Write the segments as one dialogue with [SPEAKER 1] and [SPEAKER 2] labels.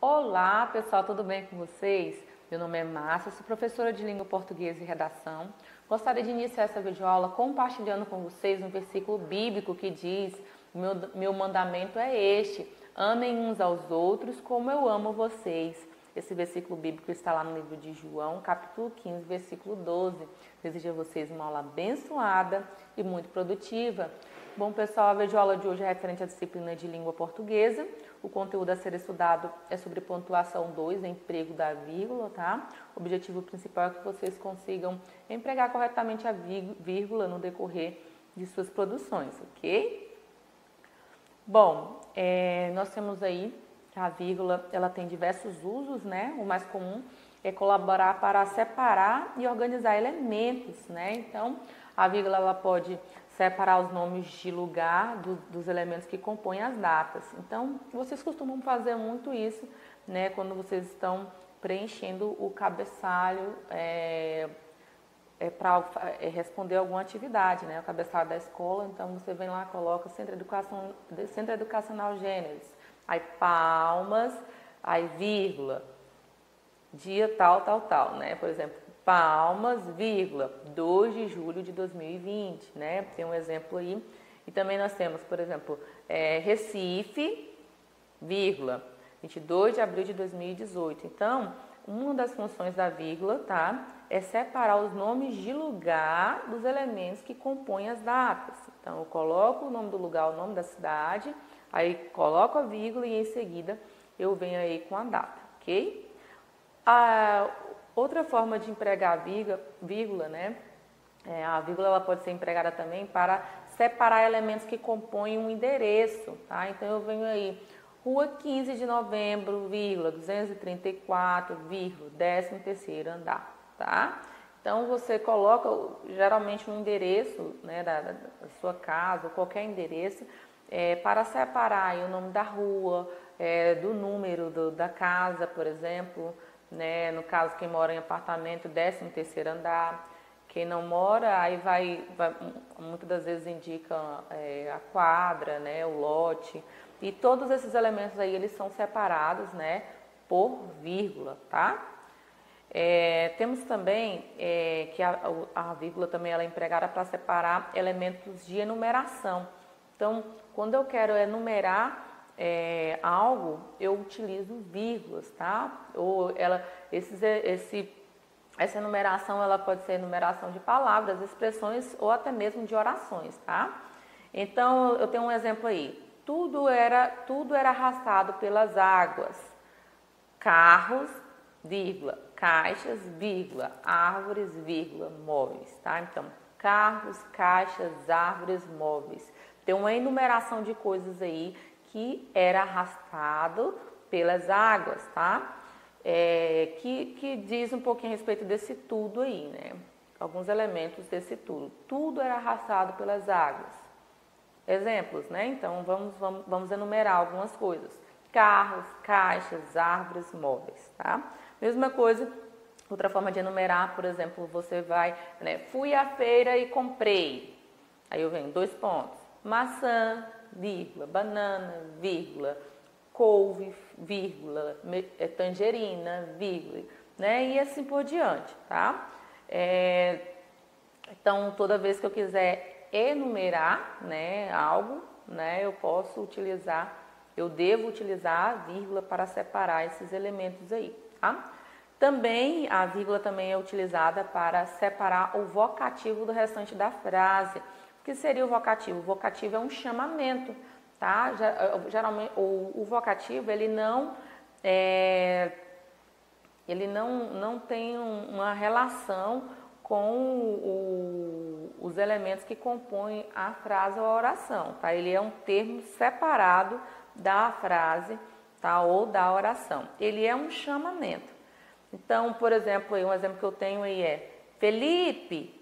[SPEAKER 1] Olá, pessoal, tudo bem com vocês? Meu nome é Márcia, sou professora de língua portuguesa e redação. Gostaria de iniciar essa videoaula compartilhando com vocês um versículo bíblico que diz: meu mandamento é este, amem uns aos outros como eu amo vocês. Esse versículo bíblico está lá no livro de João, capítulo 15, versículo 12. Desejo a vocês uma aula abençoada e muito produtiva. Bom, pessoal, a videoaula de hoje é referente à disciplina de língua portuguesa. O conteúdo a ser estudado é sobre pontuação 2, emprego da vírgula, tá? O objetivo principal é que vocês consigam empregar corretamente a vírgula no decorrer de suas produções, ok? Bom, nós temos aí a vírgula, ela tem diversos usos, né? O mais comum é colaborar para separar e organizar elementos, né? Então, a vírgula ela pode separar os nomes de lugar dos elementos que compõem as datas. Então, vocês costumam fazer muito isso, né? Quando vocês estão preenchendo o cabeçalho para responder alguma atividade, né? O cabeçalho da escola, então você vem lá, coloca Centro Educacional Gênesis, aí palmas, aí vírgula, dia tal, tal, tal, né? Por exemplo, palmas, vírgula, 2 de julho de 2020, né? Tem um exemplo aí. E também nós temos, por exemplo, Recife, vírgula, 22 de abril de 2018. Então, uma das funções da vírgula, tá? É separar os nomes de lugar dos elementos que compõem as datas. Então, eu coloco o nome do lugar, o nome da cidade, aí coloco a vírgula e em seguida eu venho aí com a data, ok? A outra forma de empregar a vírgula, né? A vírgula ela pode ser empregada também para separar elementos que compõem um endereço, tá? Então eu venho aí, Rua 15 de Novembro, vírgula, 234, vírgula, 13º andar, tá? Então você coloca geralmente um endereço, né, da sua casa, ou qualquer endereço, para separar aí o nome da rua, do número da casa, por exemplo, né? No caso, quem mora em apartamento, 13º andar. Quem não mora, aí muitas das vezes indica a quadra, né? O lote. E todos esses elementos aí, eles são separados, né? Por vírgula, tá? Temos também que a vírgula também ela é empregada para separar elementos de enumeração. Então, quando eu quero enumerar algo, eu utilizo vírgulas, tá? Ou essa enumeração ela pode ser enumeração de palavras, expressões ou até mesmo de orações, tá? Então, eu tenho um exemplo aí. Tudo era arrastado pelas águas. Carros, vírgula, caixas, vírgula, árvores, vírgula, móveis, tá? Então, carros, caixas, árvores, móveis. Tem uma enumeração de coisas aí que era arrastado pelas águas, tá? Que diz um pouquinho a respeito desse tudo aí, né? Alguns elementos desse tudo. Tudo era arrastado pelas águas. Exemplos, né? Então, vamos enumerar algumas coisas. Carros, caixas, árvores, móveis, tá? Mesma coisa, outra forma de enumerar, por exemplo, você vai, né? Fui à feira e comprei. Aí eu venho 2 pontos. Maçã, vírgula, banana, vírgula, couve, vírgula, tangerina, vírgula, né? E assim por diante, tá? Então, toda vez que eu quiser enumerar, né, algo, né, eu devo utilizar a vírgula para separar esses elementos aí, tá? Também, a vírgula também é utilizada para separar o vocativo do restante da frase. O que seria o vocativo? O vocativo é um chamamento, tá? Geralmente, o vocativo, ele não tem uma relação com os elementos que compõem a frase ou a oração, tá? Ele é um termo separado da frase, tá? Ou da oração. Ele é um chamamento. Então, por exemplo, um exemplo que eu tenho aí é: Felipe,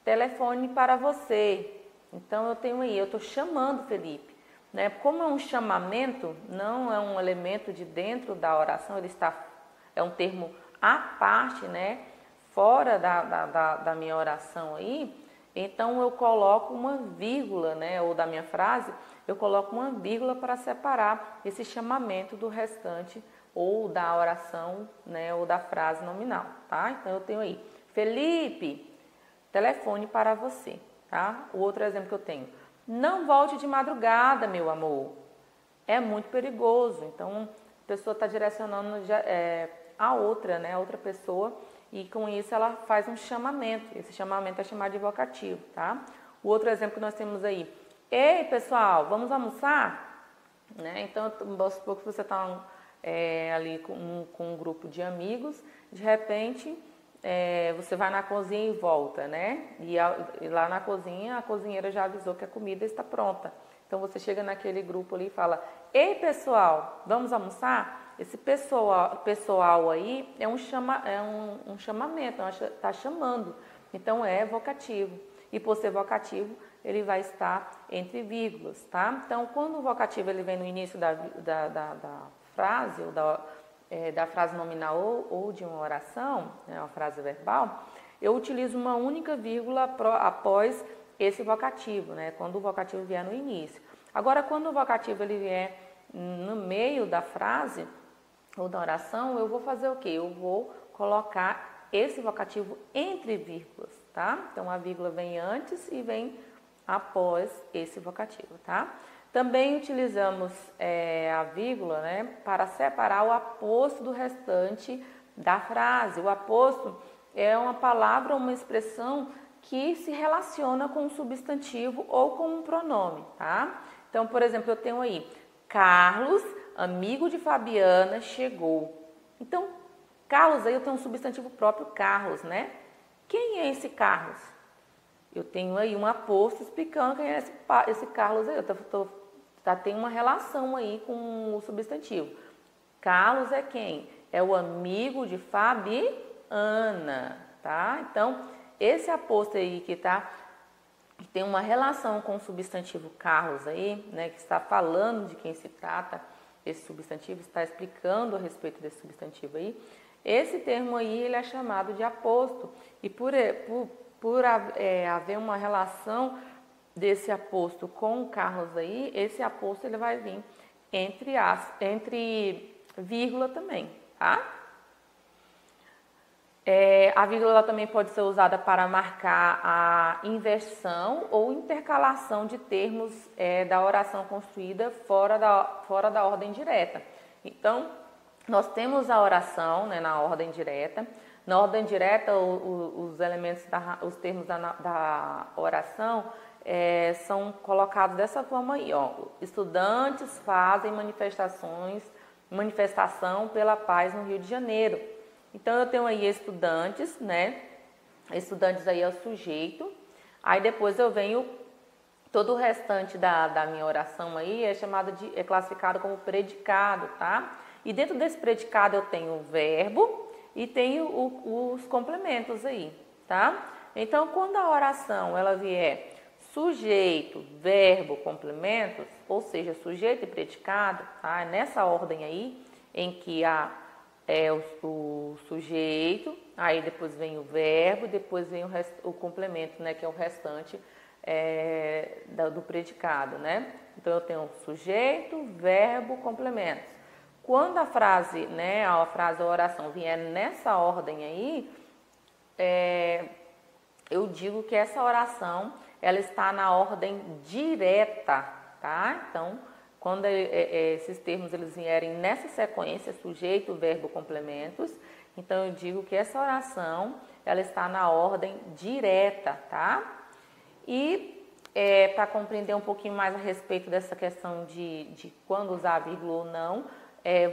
[SPEAKER 1] telefone para você. Então, eu estou chamando Felipe, né? Como é um chamamento, não é um elemento de dentro da oração, é um termo à parte, né? Fora da minha oração aí, então eu coloco uma vírgula, né, ou da minha frase, eu coloco uma vírgula para separar esse chamamento do restante ou da oração, né, ou da frase nominal, tá? Então eu tenho aí, Felipe, telefone para você, tá? O outro exemplo que eu tenho, não volte de madrugada, meu amor, é muito perigoso. Então a pessoa está direcionando a outra, né, a outra pessoa, e com isso ela faz um chamamento. Esse chamamento é chamado de vocativo, tá? O outro exemplo que nós temos aí, ei pessoal, vamos almoçar? Né? Então, vamos supor que você está ali com um grupo de amigos, de repente você vai na cozinha e volta, né? E lá na cozinha, a cozinheira já avisou que a comida está pronta. Então você chega naquele grupo ali e fala, ei pessoal, vamos almoçar? Esse pessoal aí é um chamamento, está chamando, então é vocativo. E por ser vocativo, ele vai estar entre vírgulas, tá? Então, quando o vocativo ele vem no início da frase, ou da frase nominal ou de uma oração, né, uma frase verbal, eu utilizo uma única vírgula após esse vocativo, né? Quando o vocativo vier no início. Agora, quando o vocativo ele vier no meio da frase ou da oração, eu vou fazer o quê? Eu vou colocar esse vocativo entre vírgulas, tá? Então, a vírgula vem antes e vem após esse vocativo, tá? Também utilizamos a vírgula, né, para separar o aposto do restante da frase. O aposto é uma palavra ou uma expressão que se relaciona com um substantivo ou com um pronome, tá? Então, por exemplo, eu tenho aí, Carlos, amigo de Fabiana, chegou. Então, Carlos aí eu tenho um substantivo próprio, Carlos, né? Quem é esse Carlos? Eu tenho aí um aposto explicando quem é esse Carlos aí. Tem uma relação aí com o substantivo. Carlos é quem? É o amigo de Fabiana, tá? Então, esse aposto aí que tem uma relação com o substantivo Carlos aí, né? Que está falando de quem se trata, esse substantivo está explicando a respeito desse substantivo aí. Esse termo aí, ele é chamado de aposto. E por haver uma relação desse aposto com o Carlos aí, esse aposto ele vai vir entre vírgula também, tá? A vírgula também pode ser usada para marcar a inversão ou intercalação de termos da oração construída fora da ordem direta. Então, nós temos a oração, né, na ordem direta. Na ordem direta, os elementos, os termos da oração são colocados dessa forma aí, ó. Estudantes fazem manifestação pela paz no Rio de Janeiro. Então, eu tenho aí estudantes, né? Estudantes aí é o sujeito. Aí depois eu venho, todo o restante da minha oração aí é classificado como predicado, tá? E dentro desse predicado eu tenho o verbo e tenho os complementos aí, tá? Então, quando a oração ela vier sujeito, verbo, complementos, ou seja, sujeito e predicado, tá? Nessa ordem aí, em que o sujeito, aí depois vem o verbo, depois vem o complemento, né, que é o restante do predicado, né? Então, eu tenho sujeito, verbo, complementos. Quando a frase, né, a oração vier nessa ordem aí, eu digo que essa oração, ela está na ordem direta, tá? Então, quando esses termos eles vierem nessa sequência, sujeito, verbo, complementos, então eu digo que essa oração, ela está na ordem direta, tá? E para compreender um pouquinho mais a respeito dessa questão de quando usar a vírgula ou não,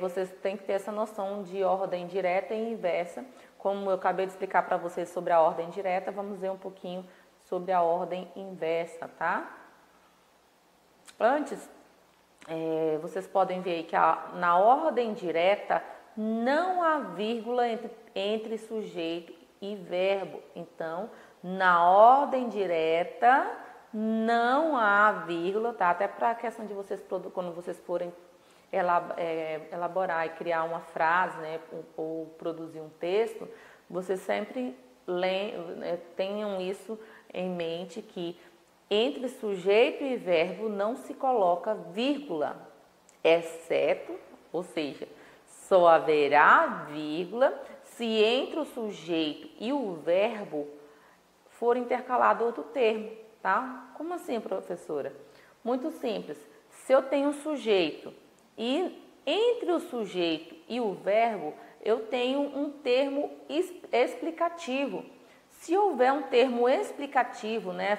[SPEAKER 1] vocês têm que ter essa noção de ordem direta e inversa. Como eu acabei de explicar para vocês sobre a ordem direta, vamos ver um pouquinho sobre a ordem inversa, tá? Antes, vocês podem ver que na ordem direta não há vírgula entre sujeito e verbo. Então, na ordem direta não há vírgula, tá? Até para a questão de vocês, quando vocês forem elaborar e criar uma frase, né, ou produzir um texto, vocês sempre tenham isso em mente, que entre sujeito e verbo não se coloca vírgula, exceto, ou seja, só haverá vírgula se entre o sujeito e o verbo for intercalado outro termo, tá? Como assim, professora? Muito simples. Se eu tenho um sujeito e entre o sujeito e o verbo eu tenho um termo explicativo. Se houver um termo explicativo, né,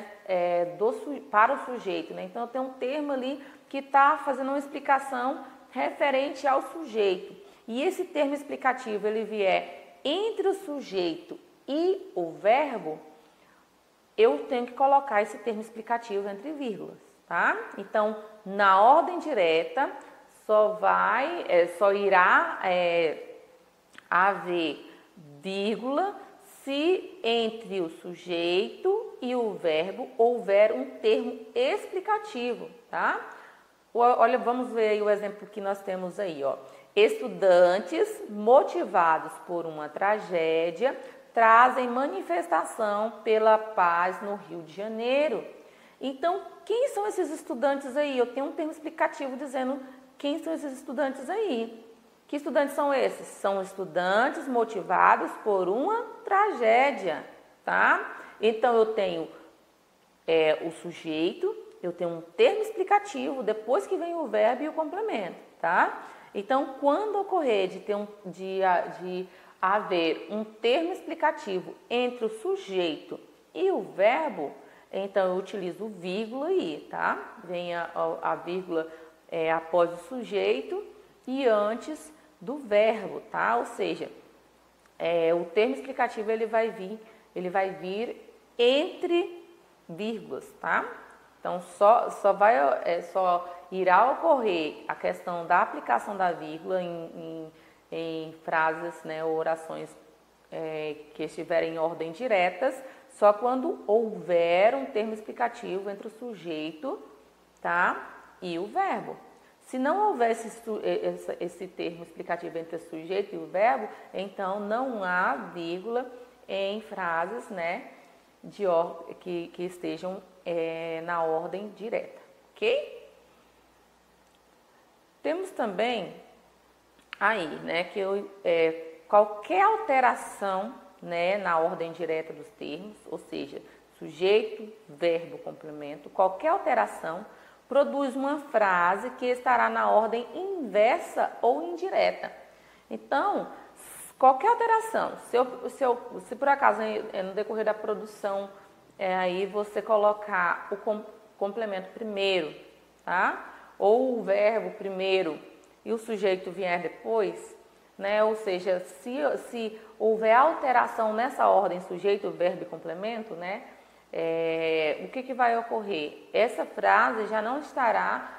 [SPEAKER 1] para o sujeito, né, então eu tenho um termo ali que está fazendo uma explicação referente ao sujeito. E esse termo explicativo ele vier entre o sujeito e o verbo, eu tenho que colocar esse termo explicativo entre vírgulas, tá? Então, na ordem direta, só irá haver vírgula se entre o sujeito e o verbo houver um termo explicativo, tá? Olha, vamos ver aí o exemplo que nós temos aí, ó. Estudantes motivados por uma tragédia trazem manifestação pela paz no Rio de Janeiro. Então, quem são esses estudantes aí? Eu tenho um termo explicativo dizendo quem são esses estudantes aí. Que estudantes são esses? São estudantes motivados por uma tragédia, tá? Então, eu tenho o sujeito, eu tenho um termo explicativo, depois que vem o verbo e o complemento, tá? Então, quando ocorrer de haver um termo explicativo entre o sujeito e o verbo, então eu utilizo vírgula aí, tá? Vem a vírgula após o sujeito e antes do verbo, tá? Ou seja, o termo explicativo ele vai vir entre vírgulas, tá? Então só irá ocorrer a questão da aplicação da vírgula em frases, né, ou orações que estiverem em ordem diretas, só quando houver um termo explicativo entre o sujeito, tá, e o verbo. Se não houver esse termo explicativo entre o sujeito e o verbo, então não há vírgula em frases, né, que estejam na ordem direta, ok? Temos também aí, né, que qualquer alteração, né, na ordem direta dos termos, ou seja, sujeito, verbo, complemento, qualquer alteração produz uma frase que estará na ordem inversa ou indireta. Então, qualquer alteração, se por acaso no decorrer da produção aí você colocar o complemento primeiro, tá? Ou o verbo primeiro e o sujeito vier depois, né? Ou seja, se houver alteração nessa ordem sujeito, verbo e complemento, né? O que vai ocorrer? Essa frase já não estará,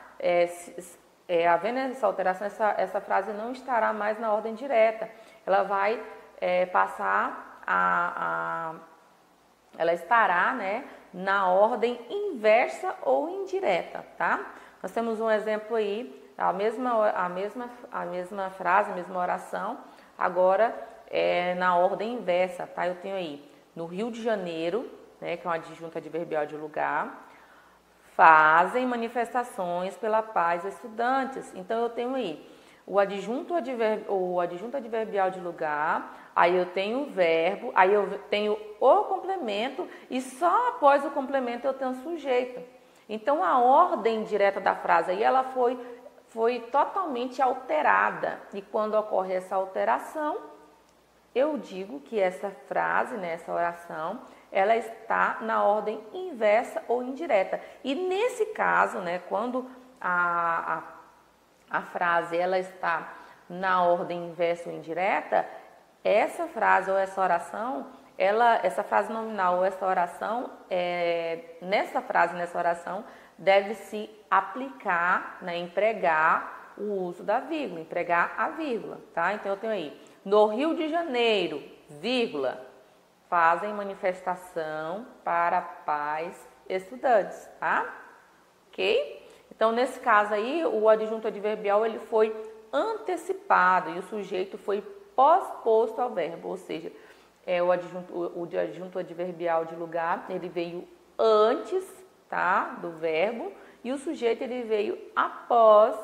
[SPEAKER 1] havendo essa alteração, essa frase não estará mais na ordem direta. Ela vai passar ela estará, né, na ordem inversa ou indireta, tá? Nós temos um exemplo aí, a mesma frase, a mesma oração, agora na ordem inversa, tá? Eu tenho aí, no Rio de Janeiro, né, que é uma adjunta adverbial de lugar, fazem manifestações pela paz estudantes. Então, eu tenho aí o adjunto adverbial de lugar, aí eu tenho o verbo, aí eu tenho o complemento e só após o complemento eu tenho o sujeito. Então, a ordem direta da frase aí, ela foi totalmente alterada. E quando ocorre essa alteração, eu digo que essa frase, né, essa oração, ela está na ordem inversa ou indireta. E nesse caso, né, quando a frase ela está na ordem inversa ou indireta, essa frase ou essa oração, essa frase nominal ou essa oração, nessa frase, nessa oração, deve se aplicar, né, empregar o uso da vírgula, empregar a vírgula, tá? Então eu tenho aí, no Rio de Janeiro, vírgula, fazem manifestação para paz estudantes, tá? Ok? Então, nesse caso aí, o adjunto adverbial ele foi antecipado e o sujeito foi pós-posto ao verbo, ou seja, o adjunto adverbial de lugar, ele veio antes, tá, do verbo, e o sujeito ele veio após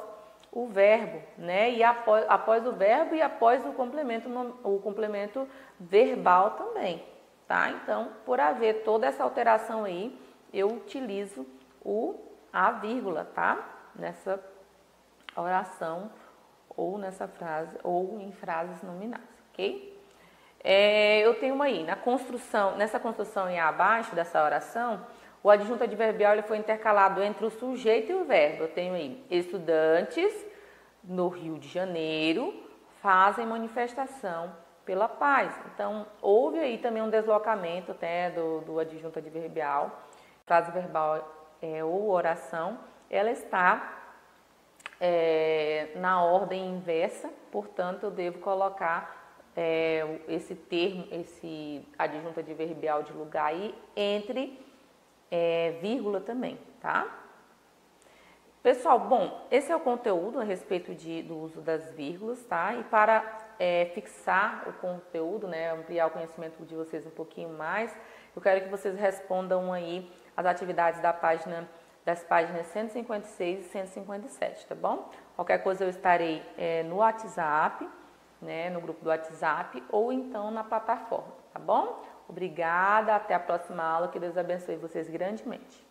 [SPEAKER 1] o verbo, né? E após o verbo e após o complemento verbal também, tá? Então, por haver toda essa alteração aí, eu utilizo a vírgula, tá? Nessa oração ou nessa frase ou em frases nominais, ok? Eu tenho aí, nessa construção aí abaixo dessa oração, o adjunto adverbial ele foi intercalado entre o sujeito e o verbo. Eu tenho aí, estudantes no Rio de Janeiro fazem manifestação pela paz. Então, houve aí também um deslocamento até do adjunto adverbial. Frase verbal ou oração, ela está na ordem inversa, portanto, eu devo colocar esse adjunto adverbial de lugar aí entre vírgula também, tá? Pessoal, bom, esse é o conteúdo a respeito do uso das vírgulas, tá? E para fixar o conteúdo, né, ampliar o conhecimento de vocês um pouquinho mais, eu quero que vocês respondam aí as atividades das páginas 156 e 157, tá bom? Qualquer coisa eu estarei no WhatsApp, né, no grupo do WhatsApp ou então na plataforma, tá bom? Obrigada, até a próxima aula, que Deus abençoe vocês grandemente.